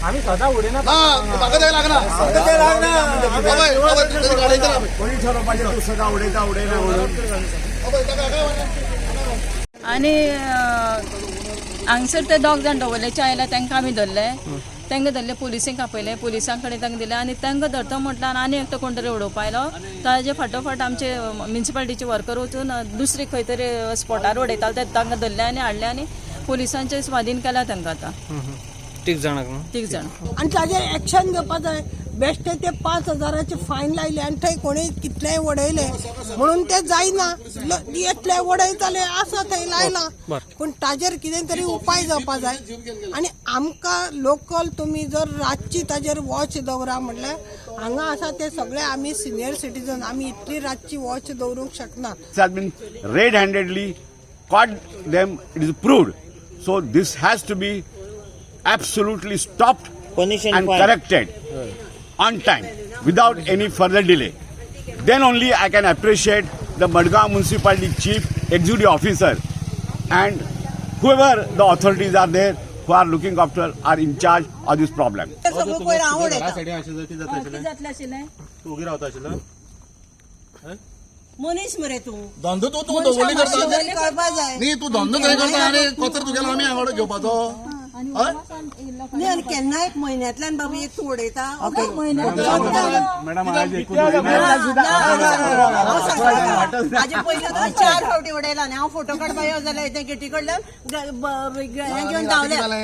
आम्ही सदा उडेना आणि हांगसर ते दोग जाण दवरले चायला तांकां आमी धरले तांकां धरले पुलिसांक आपयले पुलिसां कडेन तांकां दिले आनी तांकां धरता म्हटल्यार आनी एकटो कोण तरी उडोवपा आयलो ताजे फाटोफाट आमचे म्युन्सिपालिटीचे वर्कर वचून दुसरे खंय तरी स्पॉटार उडयताले ते तांकां धरले आनी हाडले आनी पुलिसांचे स्वाधीन केला तांकां आतां तीग जाण आणि ताजेर एक्शन घेवपा जाय बेश्टे ते 5,000ची फायन लायले आनी थंय कोणी कितलेय वडयले म्हणून ते जायना इतले वडयताले आसा थंय लायला पूण ताजेर कितें तरी उपाय जावपा जाय आनी आमकां लोकल तुमी जर रातची ताजेर वॉच दवरा म्हटल्यार हांगा आसा ते सगळे आमी सिनियर सिटीजन आमी इतली रातची वॉच दवरूंक शकना. Has been red-handedly caught them. It is proved. So this has to be absolutely stopped and corrected on time without any further delay. Then only I can appreciate the Madgaon Municipality Chief Executive Officer and whoever the authorities are there who are looking after are in charge of this problem. मनीस मरे तू धंदो तू दवरली करता न्ही तू धंदो थंय करता आनी कचरो तुगेलो आमी हांगा घेवपाचो न्ही आनी केन्ना एक म्हयन्यांतल्यान बाबा एक तू उडयता हाजे पयलीं 4 फावटी उडयला आनी हांव फोटो काडपा यो जाल्यार गेटी कडल्यान हें घेवन धांवले.